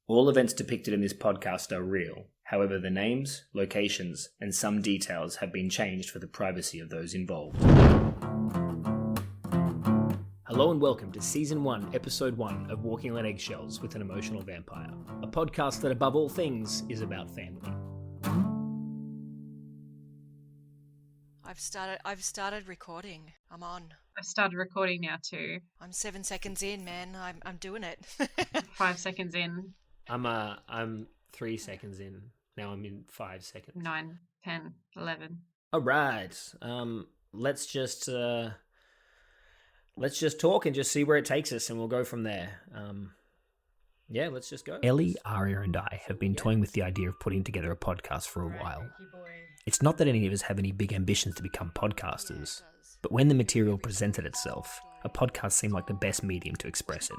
All events depicted in this podcast are real. However, the names, locations, and some details have been changed for the privacy of those involved. Hello and welcome to Season 1, Episode 1 of Walking on Eggshells with an Emotional Vampire, a podcast that above all things is about family. I've started recording. I'm on. I've started recording now too. I'm 7 seconds in, man. I'm doing it. 5 seconds in. I'm 3 seconds in. Now I'm in 5 seconds. 9, 10, 11. All right. Let's just talk and just see where it takes us, and we'll go from there. Let's just go. Ellie, Aria, and I have been toying with the idea of putting together a podcast for a while. It's not that any of us have any big ambitions to become podcasters, but when the material presented itself, a podcast seemed like the best medium to express it.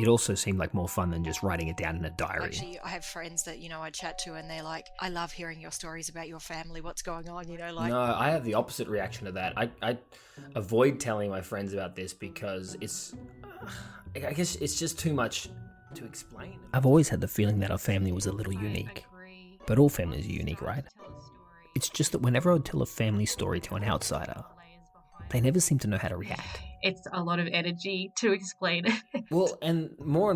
It also seemed like more fun than just writing it down in a diary. Actually, I have friends that, I chat to and they're like, I love hearing your stories about your family, what's going on, No, I have the opposite reaction to that. I avoid telling my friends about this because I guess it's just too much to explain. I've always had the feeling that our family was a little unique. But all families are unique, right? It's just that whenever I would tell a family story to an outsider, they never seem to know how to react. It's a lot of energy to explain it. Well, and more,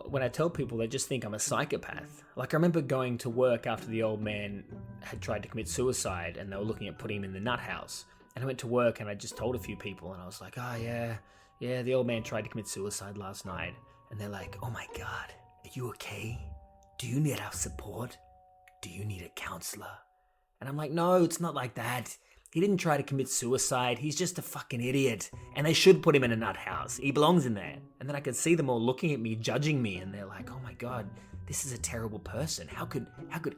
when I tell people, they just think I'm a psychopath. Like, I remember going to work after the old man had tried to commit suicide and they were looking at putting him in the nut house. And I went to work and I just told a few people and I was like, oh yeah, the old man tried to commit suicide last night. And they're like, oh my God, are you okay? Do you need our support? Do you need a counselor? And I'm like, no, it's not like that. He didn't try to commit suicide. He's just a fucking idiot. And they should put him in a nut house. He belongs in there. And then I could see them all looking at me, judging me. And they're like, oh my God, this is a terrible person. How could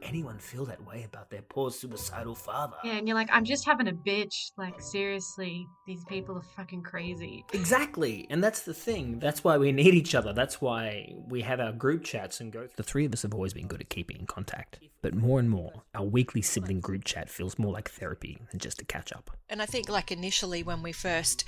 anyone feel that way about their poor suicidal father? Yeah, and you're like, I'm just having a bitch. Like, seriously, these people are fucking crazy. Exactly. And that's the thing. That's why we need each other. That's why we have our group chats and go. The three of us have always been good at keeping in contact. But more and more, our weekly sibling group chat feels more like therapy than just a catch-up. And I think initially when we first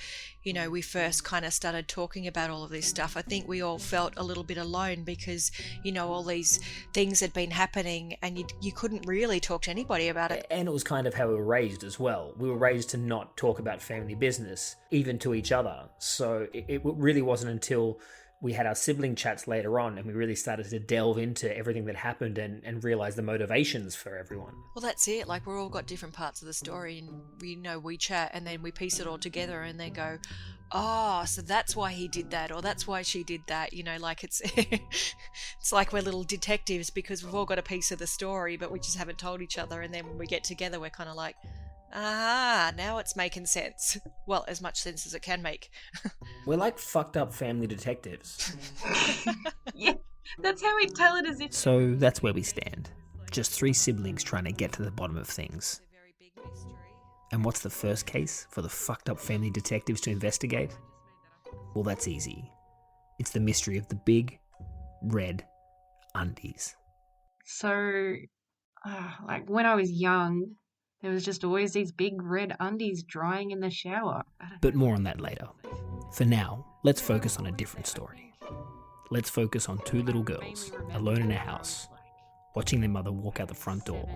kind of started talking about all of this stuff, I think we all felt a little bit alone because, all these things had been happening and you couldn't really talk to anybody about it. And it was kind of how we were raised as well. We were raised to not talk about family business, even to each other. So it really wasn't until we had our sibling chats later on and we really started to delve into everything that happened and realize the motivations for everyone. Well, that's it. We're all got different parts of the story and we chat and then we piece it all together and then go, oh, so that's why he did that or that's why she did that. It's it's like we're little detectives because we've all got a piece of the story but we just haven't told each other, and then when we get together we're kind of like, now it's making sense. Well, as much sense as it can make. We're like fucked up family detectives. Yeah, that's how we tell it as if... So that's where we stand. Just three siblings trying to get to the bottom of things. And what's the first case for the fucked up family detectives to investigate? Well, that's easy. It's the mystery of the Big Red Undies. So, when I was young, there was just always these big red undies drying in the shower. But more on that later. For now, let's focus on a different story. Let's focus on two little girls, alone in a house, watching their mother walk out the front door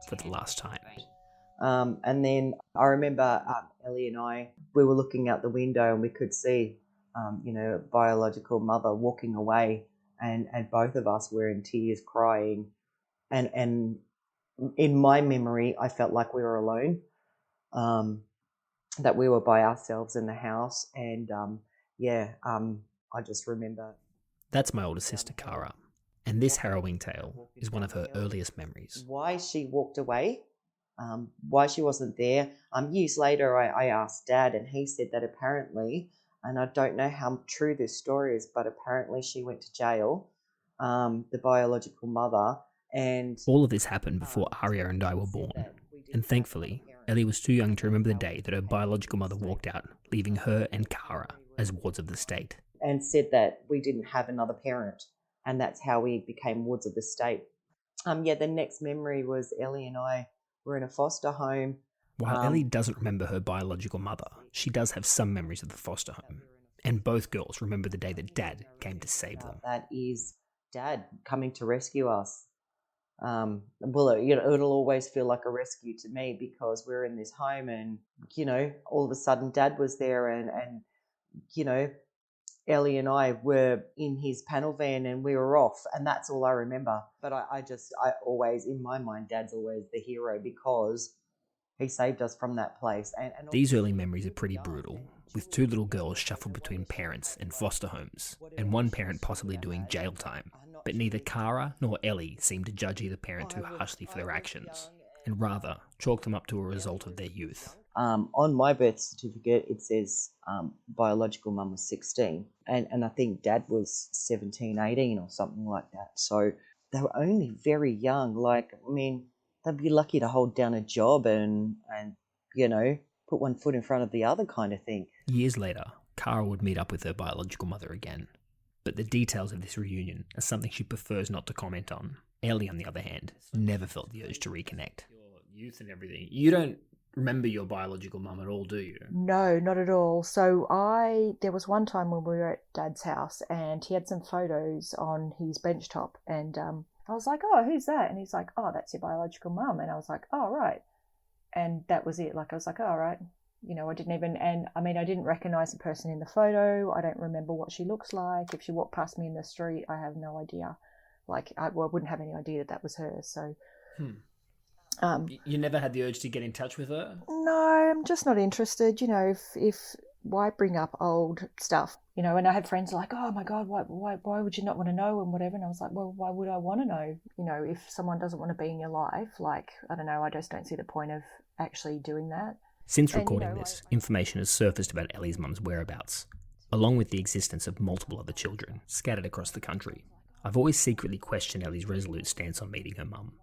for the last time. And then I remember Ellie and we were looking out the window and we could see, biological mother walking away and both of us were in tears crying. And in my memory, I felt like we were alone, that we were by ourselves in the house. And I just remember. That's my older sister, Cara. And this harrowing tale is one of her earliest memories. Why she walked away, why she wasn't there. Years later, I asked Dad and he said that apparently, and I don't know how true this story is, but apparently she went to jail, the biological mother. And all of this happened before Aria and I were born, and thankfully, Ellie was too young to remember the day that her biological mother walked out, leaving her and Cara as wards of the state. And said that we didn't have another parent, and that's how we became wards of the state. The next memory was Ellie and I were in a foster home. While Ellie doesn't remember her biological mother, she does have some memories of the foster home. And both girls remember the day that Dad came to save them. That is Dad coming to rescue us. Well, it'll always feel like a rescue to me because we're in this home and, all of a sudden Dad was there and Ellie and I were in his panel van and we were off, and that's all I remember. But I always, in my mind, Dad's always the hero because he saved us from that place. And These early memories are pretty brutal, with 2 little girls shuffled between parents and foster homes, and one parent possibly doing jail time. But neither Cara nor Ellie seemed to judge either parent too harshly for their actions, and rather chalk them up to a result of their youth. On my birth certificate, it says biological mum was 16, and I think Dad was 17, 18 or something like that. So they were only very young. Like, I mean, they'd be lucky to hold down a job and put one foot in front of the other kind of thing. Years later, Cara would meet up with her biological mother again. But the details of this reunion are something she prefers not to comment on. Ellie, on the other hand, never felt the urge to reconnect. Your youth and everything. You don't remember your biological mum at all, do you? No, not at all. So there was one time when we were at Dad's house and he had some photos on his bench top and I was like, oh, who's that? And he's like, oh, that's your biological mum. And I was like, oh, right. And that was it. Like, I was like, oh, right. I didn't even, and I mean, I didn't recognize the person in the photo. I don't remember what she looks like. If she walked past me in the street, I have no idea. Like, I wouldn't have any idea that was her. So, You never had the urge to get in touch with her? No, I'm just not interested. If why bring up old stuff? And I had friends like, oh my God, why would you not want to know and whatever? And I was like, well, why would I want to know? If someone doesn't want to be in your life, like, I don't know, I just don't see the point of actually doing that. Since recording this, information has surfaced about Ellie's mum's whereabouts, along with the existence of multiple other children scattered across the country. I've always secretly questioned Ellie's resolute stance on meeting her mum,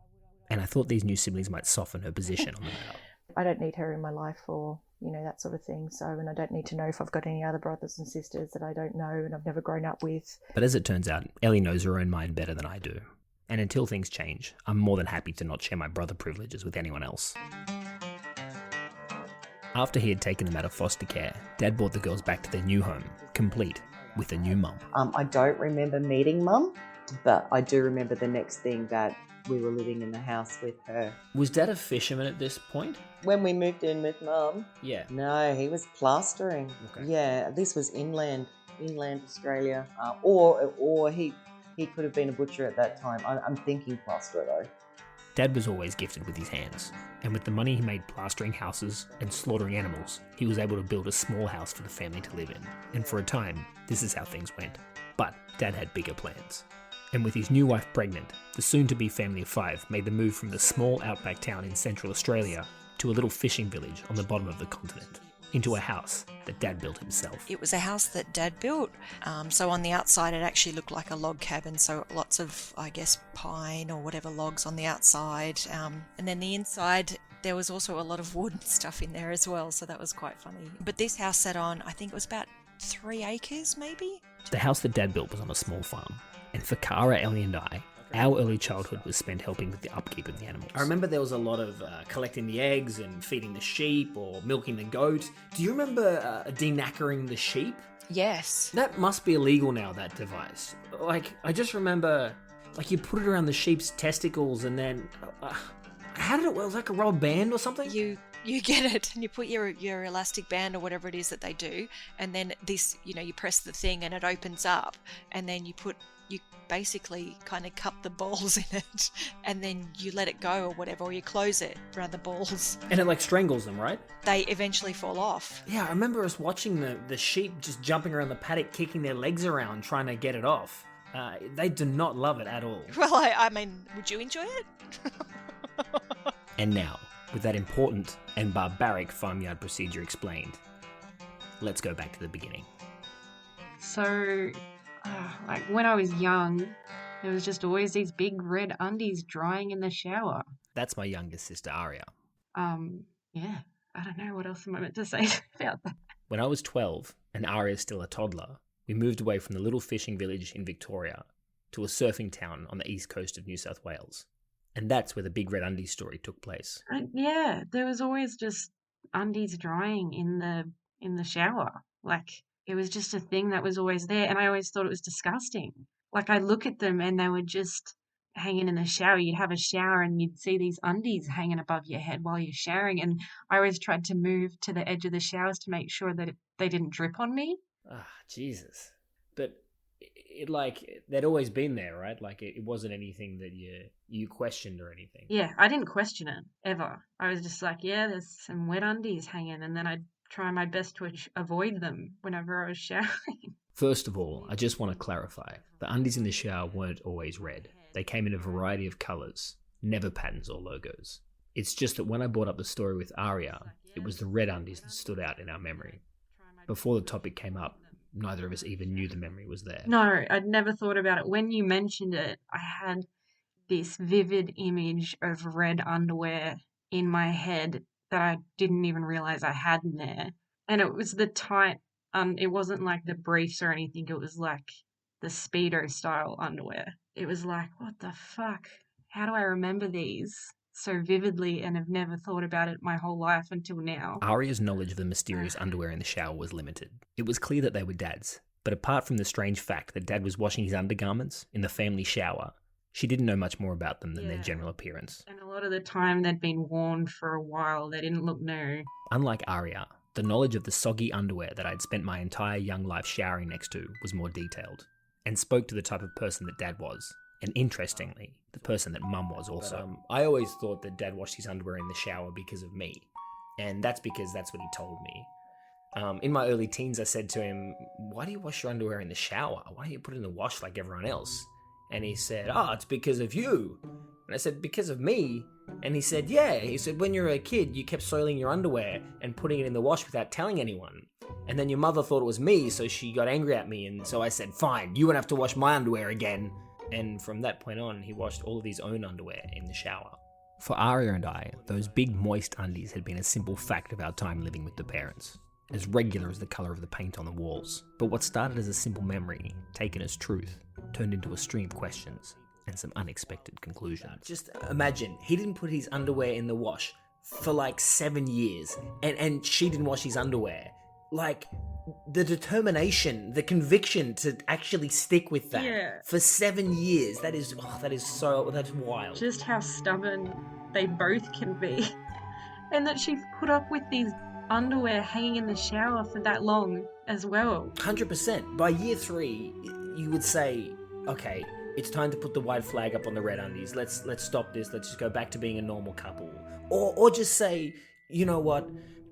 and I thought these new siblings might soften her position on the matter. I don't need her in my life or, that sort of thing. So, and I don't need to know if I've got any other brothers and sisters that I don't know and I've never grown up with. But as it turns out, Ellie knows her own mind better than I do. And until things change, I'm more than happy to not share my brother privileges with anyone else. After he had taken them out of foster care, Dad brought the girls back to their new home, complete, with a new mum. I don't remember meeting Mum, but I do remember the next thing that we were living in the house with her. Was Dad a fisherman at this point? When we moved in with Mum? Yeah. No, he was plastering. Okay. Yeah, this was inland Australia. Or he could have been a butcher at that time. I'm thinking plasterer though. Dad was always gifted with his hands, and with the money he made plastering houses and slaughtering animals, he was able to build a small house for the family to live in. And for a time, this is how things went. But Dad had bigger plans. And with his new wife pregnant, the soon-to-be family of 5 made the move from the small outback town in Central Australia to a little fishing village on the bottom of the continent, into a house that Dad built himself. It was a house that Dad built. So on the outside, it actually looked like a log cabin. So lots of, I guess, pine or whatever logs on the outside. And then the inside, there was also a lot of wood and stuff in there as well. So that was quite funny. But this house sat on, I think it was about 3 acres, maybe? The house that Dad built was on a small farm. And for Cara, Ellie and I, our early childhood was spent helping with the upkeep of the animals. I remember there was a lot of collecting the eggs and feeding the sheep or milking the goats. Do you remember denacring the sheep? Yes. That must be illegal now, that device. Like, I just remember, like, you put it around the sheep's testicles and then... how did it work? Was it like a rubber band or something? You get it, and you put your elastic band or whatever it is that they do, and then this, you press the thing and it opens up, and then you basically kind of cup the balls in it, and then you let it go or whatever, or you close it around the balls. And it like strangles them, right? They eventually fall off. Yeah, I remember us watching the sheep just jumping around the paddock, kicking their legs around, trying to get it off. They do not love it at all. Well, I mean, would you enjoy it? And now, with that important and barbaric farmyard procedure explained, let's go back to the beginning. So, like when I was young, there was just always these big red undies drying in the shower. That's my youngest sister, Aria. Yeah, I don't know what else am I meant to say about that. When I was 12 and Aria is still a toddler, we moved away from the little fishing village in Victoria to a surfing town on the east coast of New South Wales. And that's where the Big Red Undies story took place. Yeah, there was always just undies drying in the shower. Like, it was just a thing that was always there, and I always thought it was disgusting. Like, I look at them and they were just hanging in the shower. You'd have a shower and you'd see these undies hanging above your head while you're showering. And I always tried to move to the edge of the showers to make sure that they didn't drip on me. Ah, Jesus. But it like, they'd always been there, right? Like, it wasn't anything that you questioned or anything. Yeah, I didn't question it, ever. I was just like, yeah, there's some wet undies hanging. And then I'd try my best to avoid them whenever I was showering. First of all, I just want to clarify. The undies in the shower weren't always red. They came in a variety of colours, never patterns or logos. It's just that when I brought up the story with Aria, it was the red undies that stood out in our memory. Before the topic came up, neither of us even knew the memory was there. No, I'd never thought about it. When you mentioned it, I had this vivid image of red underwear in my head that I didn't even realise I had in there. And it was the tight, it wasn't like the briefs or anything, it was like the Speedo style underwear. It was like, what the fuck? How do I remember these so vividly and have never thought about it my whole life until now? Aria's knowledge of the mysterious underwear in the shower was limited. It was clear that they were Dad's, but apart from the strange fact that Dad was washing his undergarments in the family shower, she didn't know much more about them than their general appearance. And a lot of the time they'd been worn for a while, they didn't look new. Unlike Aria, the knowledge of the soggy underwear that I'd spent my entire young life showering next to was more detailed, and spoke to the type of person that Dad was. And interestingly, the person that Mum was also. I always thought that Dad washed his underwear in the shower because of me. And that's because that's what he told me. In my early teens, I said to him, why do you wash your underwear in the shower? Why don't you put it in the wash like everyone else? And he said, it's because of you. And I said, because of me? And he said, yeah. He said, when you were a kid, you kept soiling your underwear and putting it in the wash without telling anyone. And then your mother thought it was me, so she got angry at me. And so I said, fine, you won't have to wash my underwear again. And from that point on, he washed all of his own underwear in the shower. For Aria and I, those big moist undies had been a simple fact of our time living with the parents, as regular as the colour of the paint on the walls. But what started as a simple memory, taken as truth, turned into a stream of questions and some unexpected conclusions. Just imagine, he didn't put his underwear in the wash for like 7 years, and she didn't wash his underwear. Like, the determination, the conviction to actually stick with that for 7 years, that's wild. Just how stubborn they both can be. And that she put up with these underwear hanging in the shower for that long as well. 100%. By year 3, you would say, okay, it's time to put the white flag up on the red undies. Let's stop this. Let's just go back to being a normal couple. Or just say, you know what?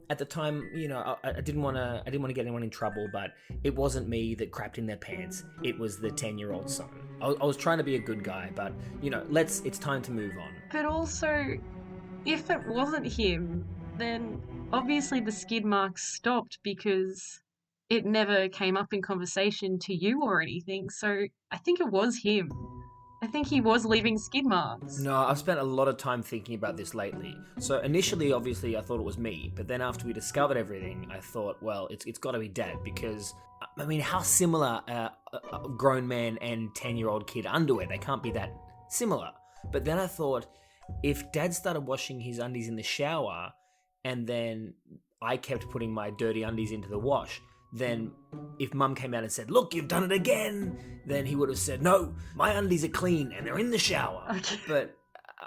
At the time, I didn't want to get anyone in trouble, but it wasn't me that crapped in their pants. It was the 10-year-old son. I was trying to be a good guy, but it's time to move on. But also, if it wasn't him, then obviously the skid marks stopped because it never came up in conversation to you or anything. So I think it was him. I think he was leaving skid marks. No, I've spent a lot of time thinking about this lately. So initially, obviously, I thought it was me. But then after we discovered everything, I thought, well, it's got to be Dad. Because, I mean, how similar a grown man and 10-year-old kid underwear? They can't be that similar. But then I thought, if Dad started washing his undies in the shower, and then I kept putting my dirty undies into the wash, then if Mum came out and said, look, you've done it again, then he would have said, no, my undies are clean and they're in the shower. Okay. But,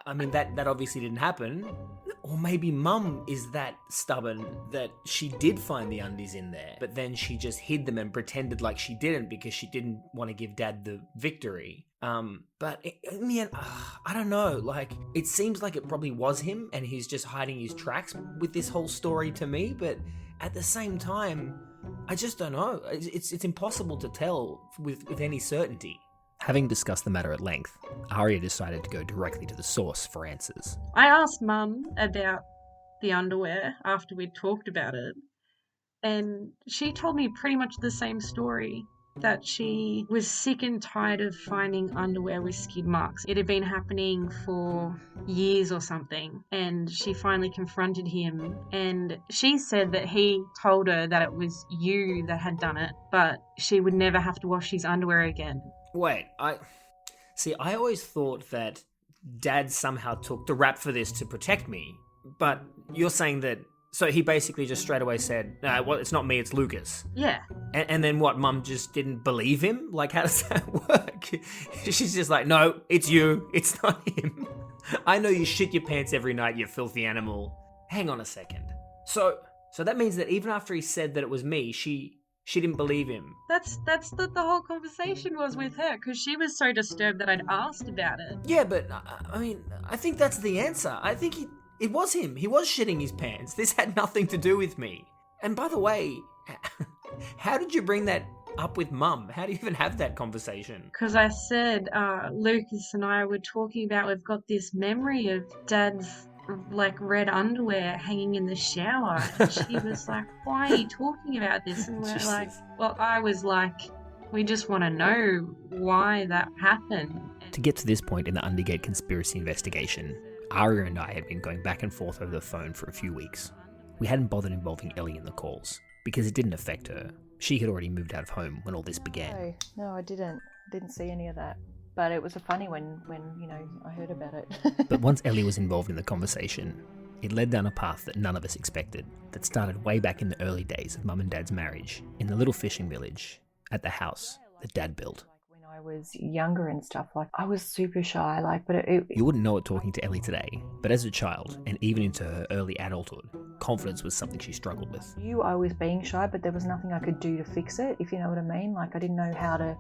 I mean, that obviously didn't happen. Or maybe Mum is that stubborn that she did find the undies in there, but then she just hid them and pretended like she didn't because she didn't want to give Dad the victory. But in the end, I don't know, like, it seems like it probably was him and he's just hiding his tracks with this whole story to me, but at the same time, I just don't know. It's impossible to tell with any certainty. Having discussed the matter at length, Aria decided to go directly to the source for answers. I asked Mum about the underwear after we'd talked about it, and she told me pretty much the same story, that she was sick and tired of finding underwear with skid marks. It had been happening for years or something, and she finally confronted him, and she said that he told her that it was you that had done it, but she would never have to wash his underwear again. Wait, I always thought that Dad somehow took the rap for this to protect me, but you're saying that So he basically just straight away said, well, it's not me, it's Lucas. Yeah. And then what, Mum just didn't believe him? Like, how does that work? She's just like, no, it's you, it's not him. I know you shit your pants every night, you filthy animal. Hang on a second. So that means that even after he said that it was me, she didn't believe him. That's the whole conversation was with her, because she was so disturbed that I'd asked about it. Yeah, but, I mean, I think that's the answer. I think it was him. He was shitting his pants. This had nothing to do with me. And by the way, how did you bring that up with Mum? How do you even have that conversation? Because I said, Lucas and I were talking about, we've got this memory of Dad's like red underwear hanging in the shower. And she was like, why are you talking about this? And we're like, well, I was like, we just want to know why that happened. To get to this point in the Undergate conspiracy investigation, Aria and I had been going back and forth over the phone for a few weeks. We hadn't bothered involving Ellie in the calls, because it didn't affect her. She had already moved out of home when all this began. No, I didn't see any of that. But it was funny when I heard about it. But once Ellie was involved in the conversation, it led down a path that none of us expected, that started way back in the early days of Mum and Dad's marriage, in the little fishing village, at the house that Dad built. When I was younger and stuff, like, I was super shy, but You wouldn't know it talking to Ellie today, but as a child, and even into her early adulthood, confidence was something she struggled with. I was being shy, but there was nothing I could do to fix it, if you know what I mean. Like, I didn't know how to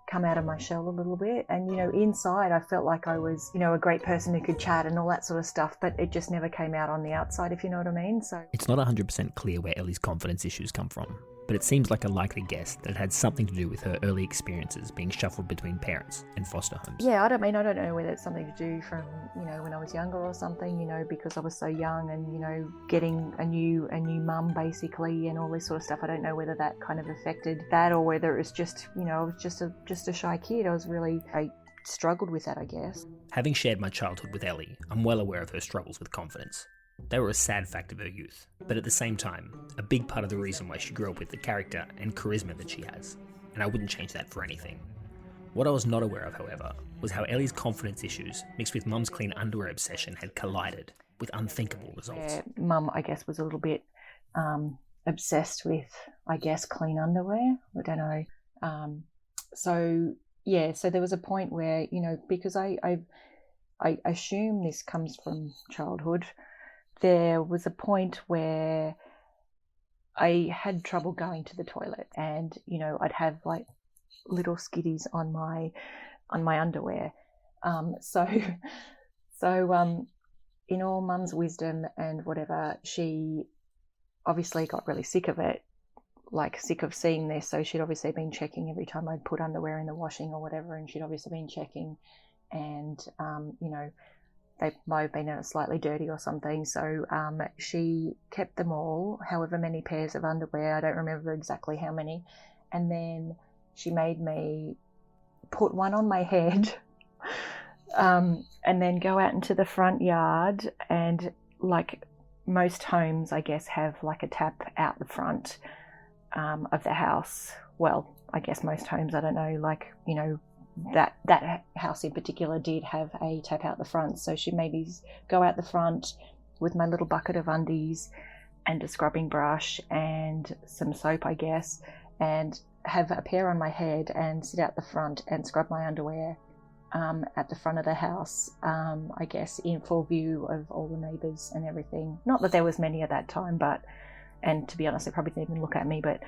come out of my shell a little bit, and inside I felt like I was a great person who could chat and all that sort of stuff, but it just never came out on the outside, if you know what I mean. So it's not 100% clear where Ellie's confidence issues come from, but it seems like a likely guess that it had something to do with her early experiences being shuffled between parents and foster homes. Yeah, I don't know whether it's something to do from when I was younger or something, because I was so young and getting a new mum basically and all this sort of stuff. I don't know whether that kind of affected that or whether it was just I was just a shy kid. I struggled with that, I guess. Having shared my childhood with Ellie, I'm well aware of her struggles with confidence. They were a sad fact of her youth, but at the same time, a big part of the reason why she grew up with the character and charisma that she has, and I wouldn't change that for anything. What I was not aware of, however, was how Ellie's confidence issues, mixed with Mum's clean underwear obsession, had collided with unthinkable results. Yeah, Mum, I guess, was a little bit obsessed with, clean underwear. I don't know. So there was a point where, because I assume this comes from childhood, there was a point where I had trouble going to the toilet, and I'd have like little skitties on my underwear. So in all Mum's wisdom and whatever, she obviously got really sick of it, like sick of seeing this. So she'd obviously been checking every time I'd put underwear in the washing or whatever, and she'd obviously been checking, and they might have been slightly dirty or something. So she kept them all, however many pairs of underwear, I don't remember exactly how many, and then she made me put one on my head and then go out into the front yard, and like most homes, I guess, have like a tap out the front of the house. Well, I guess most homes, I don't know, that house in particular did have a tap out the front. So she made me go out the front with my little bucket of undies and a scrubbing brush and some soap, I guess, and have a pair on my head and sit out the front and scrub my underwear at the front of the house, I guess, in full view of all the neighbours and everything. Not that there was many at that time, and to be honest, they probably didn't even look at me, but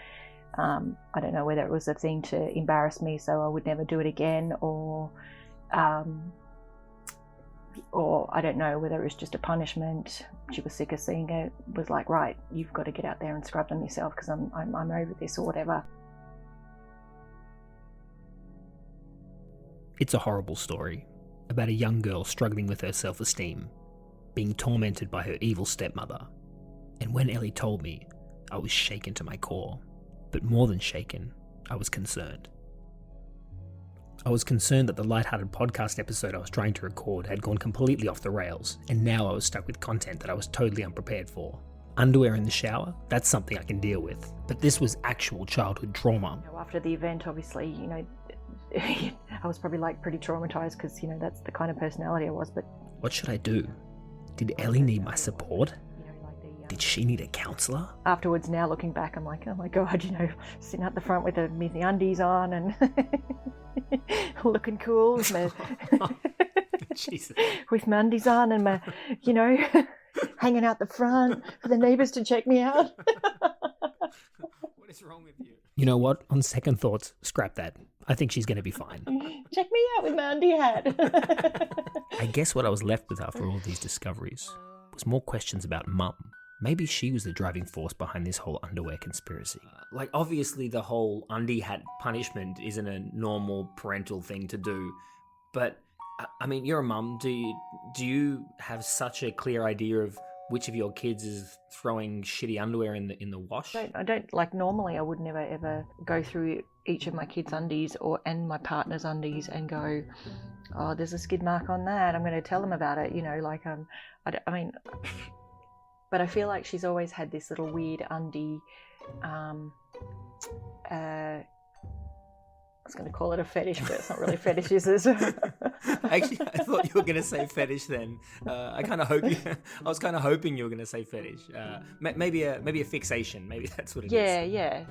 I don't know whether it was a thing to embarrass me so I would never do it again, or I don't know whether it was just a punishment. She was sick of seeing it, was like, right, you've got to get out there and scrub them yourself because I'm over this or whatever. It's a horrible story about a young girl struggling with her self-esteem, being tormented by her evil stepmother. And when Ellie told me, I was shaken to my core. But more than shaken, I was concerned. I was concerned that the lighthearted podcast episode I was trying to record had gone completely off the rails, and now I was stuck with content that I was totally unprepared for. Underwear in the shower? That's something I can deal with. But this was actual childhood trauma. After the event, obviously, I was probably pretty traumatized because, that's the kind of personality I was. But what should I do? Did Ellie need my support? Did Did she need a counsellor? Afterwards, now looking back, I'm like, oh my God, sitting at the front with the undies on and looking cool with my, Jesus. with my undies on and my, hanging out the front for the neighbours to check me out. What is wrong with you? You know what? On second thoughts, scrap that. I think she's going to be fine. Check me out with my undie hat. I guess what I was left with after all of these discoveries was more questions about Mum. Maybe she was the driving force behind this whole underwear conspiracy. Obviously the whole undie hat punishment isn't a normal parental thing to do, but, I mean, you're a mum. Do you have such a clear idea of which of your kids is throwing shitty underwear in the wash? I don't normally I would never ever go through each of my kids' undies and my partner's undies and go, oh, there's a skid mark on that, I'm going to tell them about it, but I feel like she's always had this little weird undie, I was going to call it a fetish, but it's not really a fetish, is it? Actually, I thought you were going to say fetish then. I was kind of hoping you were going to say fetish. Maybe a fixation. Maybe that's what it is. Yeah.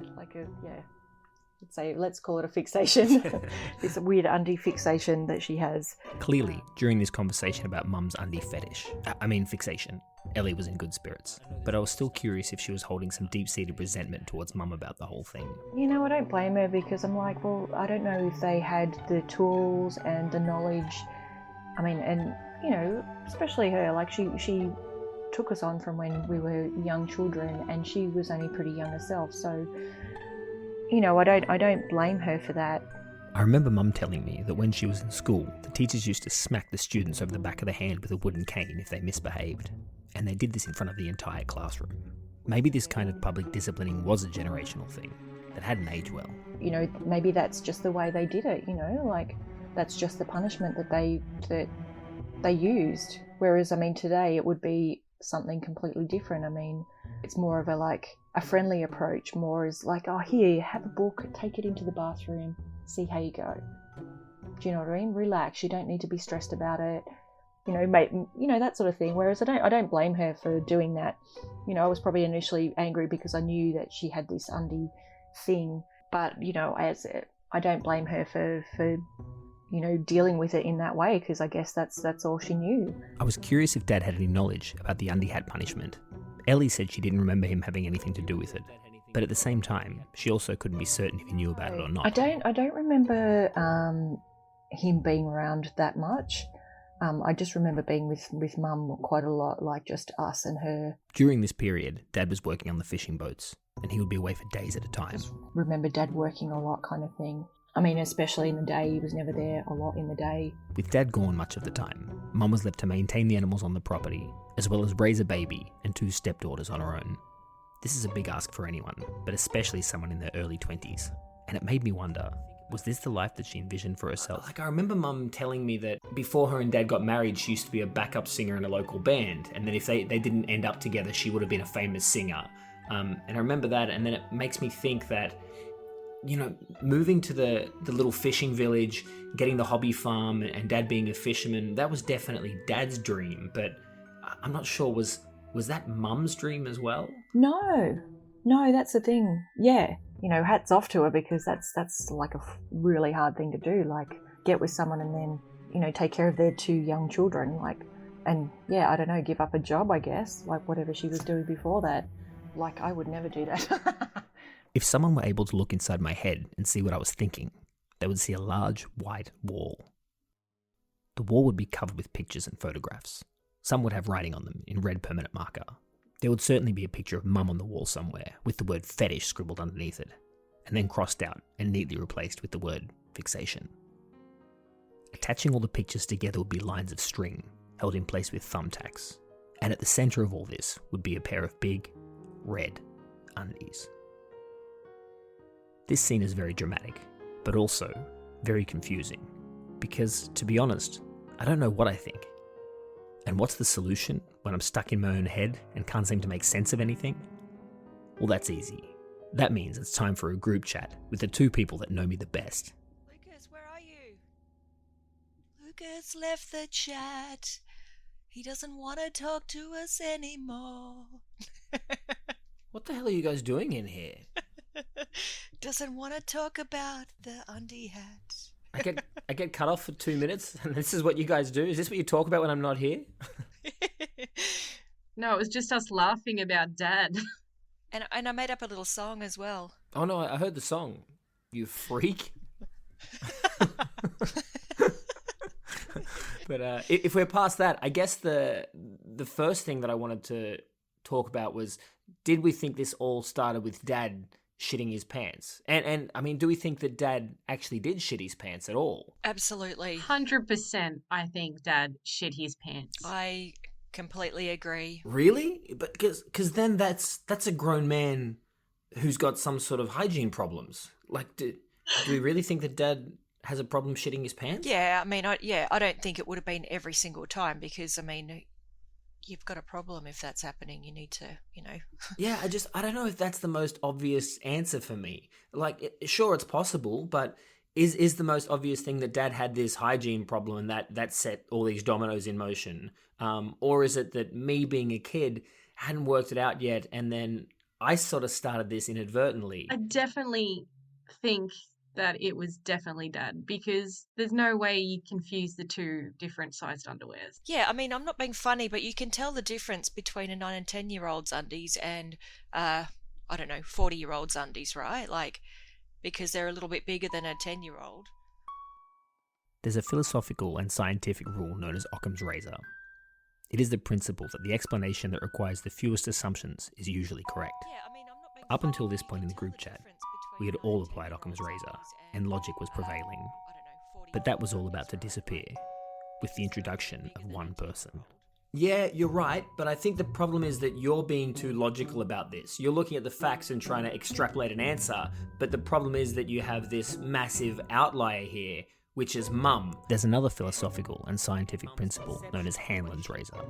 Let's call it a fixation. This weird undie fixation that she has. Clearly, during this conversation about Mum's undie fixation, Ellie was in good spirits. But I was still curious if she was holding some deep-seated resentment towards Mum about the whole thing. I don't blame her, because I'm like, well, I don't know if they had the tools and the knowledge. I mean, and, especially her, like she took us on from when we were young children, and she was only pretty young herself, so... I don't blame her for that. I remember Mum telling me that when she was in school, the teachers used to smack the students over the back of the hand with a wooden cane if they misbehaved. And they did this in front of the entire classroom. Maybe this kind of public disciplining was a generational thing that hadn't aged well. Maybe that's just the way they did it, that's just the punishment that they used. Whereas, today it would be something completely different. It's more of a friendly approach, more is like, oh, here, have a book, take it into the bathroom, see how you go. Do you know what I mean? Relax, you don't need to be stressed about it, that sort of thing. Whereas I don't blame her for doing that. I was probably initially angry because I knew that she had this undie thing, but, I don't blame her for dealing with it in that way, because I guess that's all she knew. I was curious if Dad had any knowledge about the undie hat punishment. Ellie said she didn't remember him having anything to do with it, but at the same time, she also couldn't be certain if he knew about it or not. I don't remember him being around that much. I just remember being with Mum quite a lot, like just us and her. During this period, Dad was working on the fishing boats, and he would be away for days at a time. Remember Dad working a lot, kind of thing. Especially in the day, he was never there a lot in the day. With Dad gone much of the time, Mum was left to maintain the animals on the property, as well as raise a baby and 2 stepdaughters on her own. This is a big ask for anyone, but especially someone in their early 20s. And it made me wonder, was this the life that she envisioned for herself? I remember Mum telling me that before her and Dad got married, she used to be a backup singer in a local band, and that if they didn't end up together, she would have been a famous singer. And I remember that, and then it makes me think that, moving to the little fishing village, getting the hobby farm, and Dad being a fisherman, that was definitely Dad's dream, but I'm not sure, was that Mum's dream as well? No, that's the thing. Yeah, hats off to her, because that's like a really hard thing to do, like get with someone and then, take care of their 2 young children, and yeah, I don't know, give up a job, I guess, like whatever she was doing before that. Like, I would never do that. If someone were able to look inside my head and see what I was thinking, they would see a large white wall. The wall would be covered with pictures and photographs. Some would have writing on them in red permanent marker. There would certainly be a picture of Mum on the wall somewhere, with the word fetish scribbled underneath it, and then crossed out and neatly replaced with the word fixation. Attaching all the pictures together would be lines of string, held in place with thumbtacks, and at the centre of all this would be a pair of big, red undies. This scene is very dramatic, but also very confusing, because, to be honest, I don't know what I think. And what's the solution when I'm stuck in my own head and can't seem to make sense of anything? Well, that's easy. That means it's time for a group chat with the 2 people that know me the best. Lucas, where are you? Lucas left the chat. He doesn't want to talk to us anymore. What the hell are you guys doing in here? Doesn't want to talk about the undie hat. I get cut off for 2 minutes, and this is what you guys do? Is this what you talk about when I'm not here? No, it was just us laughing about Dad. And I made up a little song as well. Oh no, I heard the song. You freak. But if we're past that, I guess the first thing that I wanted to talk about was, did we think this all started with Dad shitting his pants? And I mean, do we think that Dad actually did shit his pants at all? Absolutely. 100% I think Dad shit his pants. I completely agree. Really? But because then that's a grown man who's got some sort of hygiene problems. Like, do we really think that Dad has a problem shitting his pants? Yeah, I mean, I don't think it would have been every single time because, I mean, you've got a problem if that's happening. You need to, Yeah, I don't know if that's the most obvious answer for me. Like, sure, it's possible, but is the most obvious thing that Dad had this hygiene problem and that set all these dominoes in motion? Or is it that me being a kid hadn't worked it out yet, and then I sort of started this inadvertently? I definitely think that it was definitely Dad, because there's no way you confuse the two different sized underwears. Yeah, I mean, I'm not being funny, but you can tell the difference between a 9 and 10-year-old's undies and, I don't know, 40-year-old's undies, right? Like, because they're a little bit bigger than a 10-year-old. There's a philosophical and scientific rule known as Occam's razor. It is the principle that the explanation that requires the fewest assumptions is usually correct. Yeah, I mean, I'm not being Up funny, until this you point in can the tell group chat, difference we had between all 9 and applied Occam's 10-year-old's razor, undies and logic was I don't prevailing. know, 40 But that was all about to disappear with the introduction bigger of than one a person. 10-year-old. Yeah, you're right, but I think the problem is that you're being too logical about this. You're looking at the facts and trying to extrapolate an answer, but the problem is that you have this massive outlier here, which is Mum. There's another philosophical and scientific principle known as Hanlon's razor.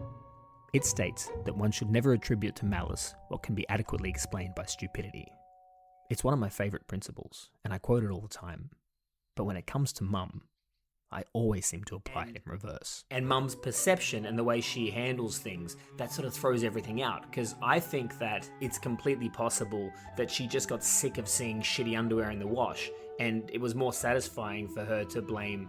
It states that one should never attribute to malice what can be adequately explained by stupidity. It's one of my favourite principles, and I quote it all the time. But when it comes to Mum, I always seem to apply it in reverse. And Mum's perception and the way she handles things, that sort of throws everything out. Because I think that it's completely possible that she just got sick of seeing shitty underwear in the wash, and it was more satisfying for her to blame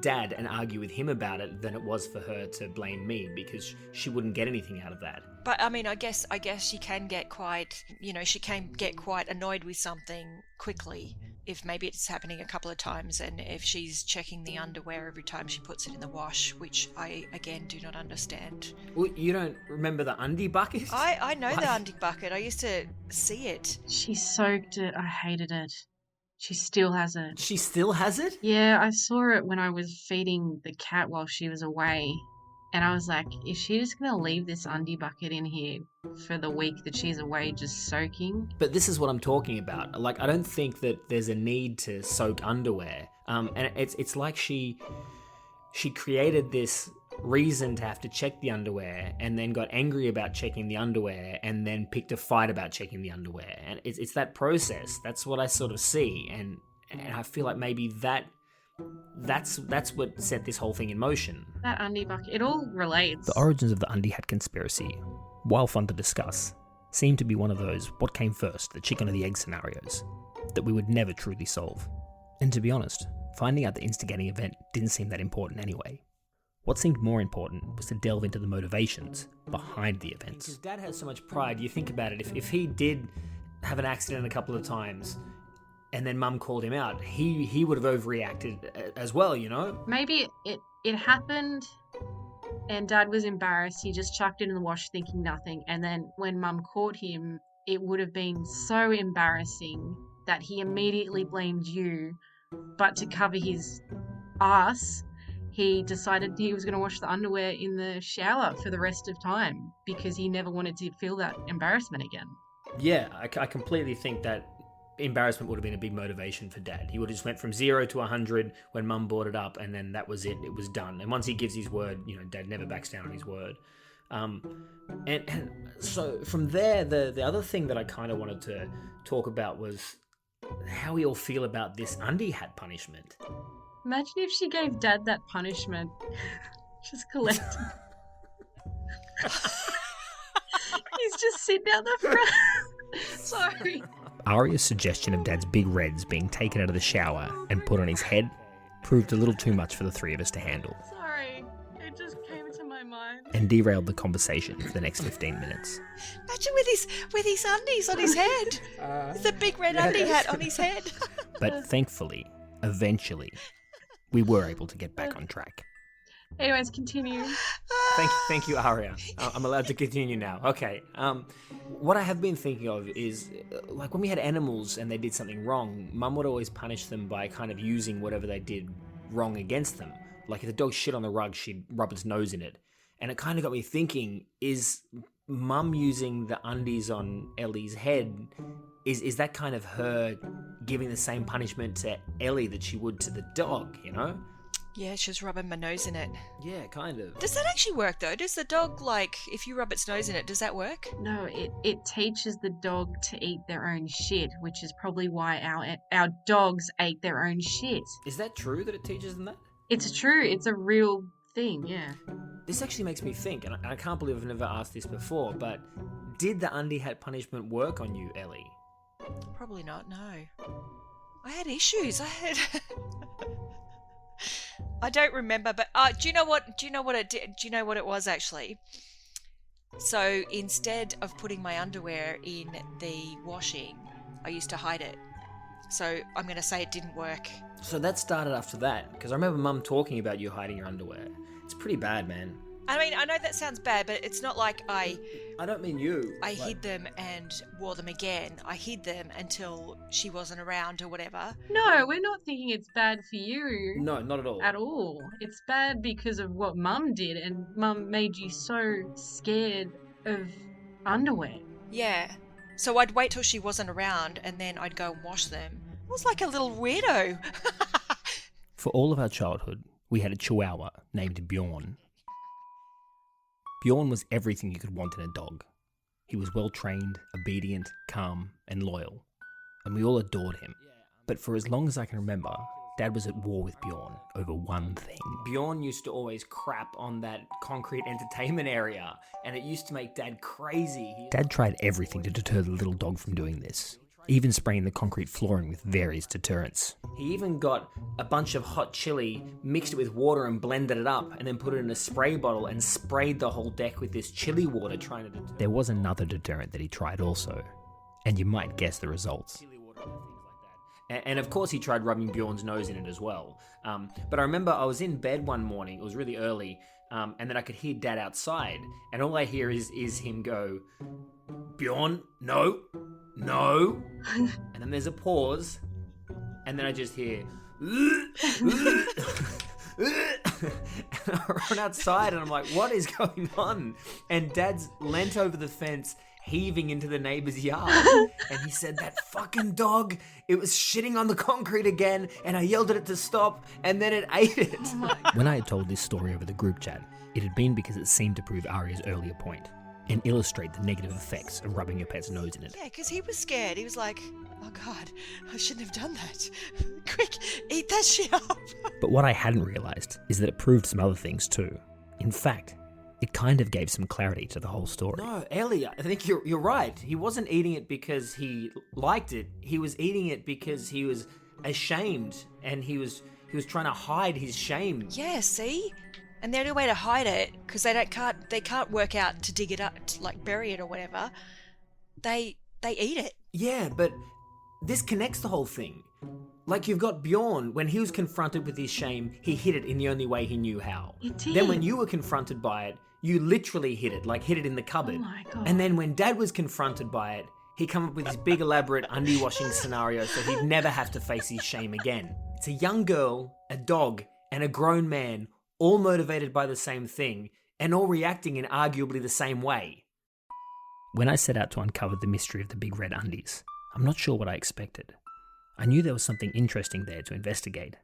Dad and argue with him about it than it was for her to blame me, because she wouldn't get anything out of that. But I mean, I guess she can get quite, she can get quite annoyed with something quickly if maybe it's happening a couple of times, and if she's checking the underwear every time she puts it in the wash, which I again do not understand. Well, you don't remember the undie bucket? I know the undie bucket. I used to see it. She soaked it. I hated it. She still has it. She still has it? Yeah, I saw it when I was feeding the cat while she was away. And I was like, is she just going to leave this undie bucket in here for the week that she's away just soaking? But this is what I'm talking about. Like, I don't think that there's a need to soak underwear. And it's like she created this reason to have to check the underwear, and then got angry about checking the underwear, and then picked a fight about checking the underwear. And it's that process. That's what I sort of see. And I feel like maybe that's what set this whole thing in motion. That undie bucket, it all relates. The origins of the undie hat conspiracy, while fun to discuss, seem to be one of those what came first, the chicken or the egg scenarios, that we would never truly solve. And to be honest, finding out the instigating event didn't seem that important anyway. What seemed more important was to delve into the motivations behind the events. Because Dad has so much pride, you think about it, if he did have an accident a couple of times, and then Mum called him out, he would have overreacted as well, Maybe it happened and Dad was embarrassed. He just chucked it in the wash thinking nothing. And then when Mum caught him, it would have been so embarrassing that he immediately blamed you. But to cover his ass, he decided he was going to wash the underwear in the shower for the rest of time because he never wanted to feel that embarrassment again. Yeah, I completely think that embarrassment would have been a big motivation for Dad. He would have just went from 0 to 100 when Mum brought it up, and then that was it. It was done. And once he gives his word, Dad never backs down on his word. And so from there, the other thing that I kind of wanted to talk about was how we all feel about this undie hat punishment. Imagine if she gave Dad that punishment. Just collect. He's just sitting out the front. Sorry. Aria's suggestion of Dad's big reds being taken out of the shower and put on his head proved a little too much for the three of us to handle, Sorry. It just came into my mind. and derailed the conversation for the next 15 minutes. Imagine with his undies on his head. The big red undie hat on his head. But thankfully, eventually, we were able to get back on track. Anyways, continue. Thank you, Aria. I'm allowed to continue now. Okay. What I have been thinking of is, like when we had animals and they did something wrong, Mum would always punish them by kind of using whatever they did wrong against them. Like if the dog shit on the rug, she'd rub its nose in it. And it kind of got me thinking, is Mum using the undies on Ellie's head, is that kind of her giving the same punishment to Ellie that she would to the dog, you know? Yeah, she's rubbing my nose in it. Yeah, kind of. Does that actually work though? Does the dog, like, if you rub its nose in it, does that work? No, it teaches the dog to eat their own shit, which is probably why our dogs ate their own shit. Is that true that it teaches them that? It's true. It's a real thing, yeah. This actually makes me think, and I can't believe I've never asked this before, but did the undie hat punishment work on you, Ellie? Probably not, no. I had issues. I don't remember, but do you know what it did? Do you know what it was actually? So instead of putting my underwear in the washing, I used to hide it. So I'm going to say it didn't work. So that started after that, because I remember Mum talking about you hiding your underwear. It's pretty bad, man. I mean, I know that sounds bad, but it's not like I don't mean you. hid them and wore them again. I hid them until she wasn't around or whatever. No, we're not thinking it's bad for you. No, not at all. At all. It's bad because of what Mum did, and Mum made you so scared of underwear. Yeah. So I'd wait till she wasn't around and then I'd go and wash them. I was like a little weirdo. For all of our childhood, we had a chihuahua named Bjorn. Bjorn was everything you could want in a dog. He was well trained, obedient, calm, and loyal. And we all adored him. But for as long as I can remember, Dad was at war with Bjorn over one thing. Bjorn used to always crap on that concrete entertainment area, and it used to make Dad crazy. Dad tried everything to deter the little dog from doing this, even spraying the concrete flooring with various deterrents. He even got a bunch of hot chili, mixed it with water and blended it up, and then put it in a spray bottle and sprayed the whole deck with this chili water trying to deter. There was another deterrent that he tried also, and you might guess the results. And of course he tried rubbing Bjorn's nose in it as well. But I remember I was in bed one morning, it was really early, and then I could hear Dad outside, and all I hear is him go, "Bjorn, no, no." And then there's a pause, and then I just hear, and I run outside and I'm like, what is going on? And Dad's leant over the fence, heaving into the neighbor's yard. And he said, that fucking dog, it was shitting on the concrete again, and I yelled at it to stop, and then it ate it. When I had told this story over the group chat, it had been because it seemed to prove Aria's earlier point and illustrate the negative effects of rubbing your pet's nose in it. Yeah, because he was scared. He was like, oh God, I shouldn't have done that. Quick, eat that shit up. But what I hadn't realised is that it proved some other things too. In fact, it kind of gave some clarity to the whole story. No, Ellie, I think you're right. He wasn't eating it because he liked it. He was eating it because he was ashamed, and he was trying to hide his shame. Yeah, see? And the only way to hide it, because they can't work out to dig it up, to like bury it or whatever. They eat it. Yeah, but this connects the whole thing. Like you've got Bjorn, when he was confronted with his shame, he hid it in the only way he knew how. He did. Then when you were confronted by it, you literally hid it, like hid it in the cupboard. Oh my God. And then when Dad was confronted by it, he came up with this big elaborate undie washing scenario so he'd never have to face his shame again. It's a young girl, a dog, and a grown man, all motivated by the same thing, and all reacting in arguably the same way. When I set out to uncover the mystery of the Big Red Undies, I'm not sure what I expected. I knew there was something interesting there to investigate,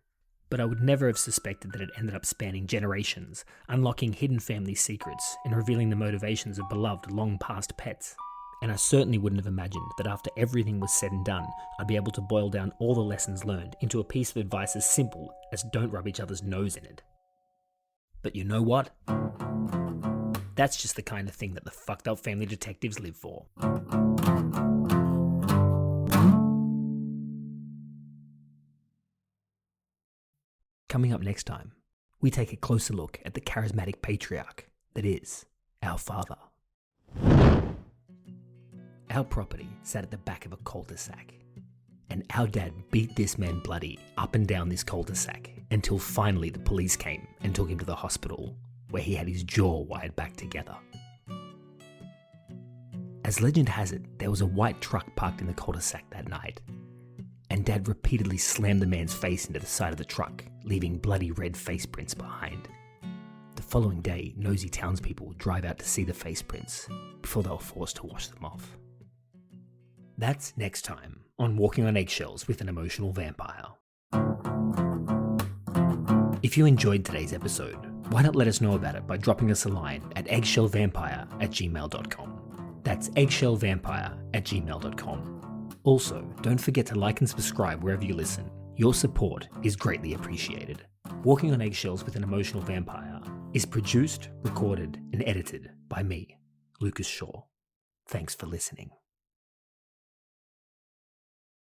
but I would never have suspected that it ended up spanning generations, unlocking hidden family secrets and revealing the motivations of beloved, long-past pets. And I certainly wouldn't have imagined that after everything was said and done, I'd be able to boil down all the lessons learned into a piece of advice as simple as don't rub each other's nose in it. But you know what? That's just the kind of thing that the fucked up family detectives live for. Coming up next time, we take a closer look at the charismatic patriarch that is our father. Our property sat at the back of a cul-de-sac, and our dad beat this man bloody up and down this cul-de-sac until finally the police came and took him to the hospital, where he had his jaw wired back together. As legend has it, there was a white truck parked in the cul-de-sac that night, and Dad repeatedly slammed the man's face into the side of the truck, leaving bloody red face prints behind. The following day, nosy townspeople would drive out to see the face prints before they were forced to wash them off. That's next time on Walking on Eggshells with an Emotional Vampire. If you enjoyed today's episode, why not let us know about it by dropping us a line at eggshellvampire@gmail.com. That's eggshellvampire@gmail.com. Also, don't forget to like and subscribe wherever you listen. Your support is greatly appreciated. Walking on Eggshells with an Emotional Vampire is produced, recorded, and edited by me, Lucas Shaw. Thanks for listening.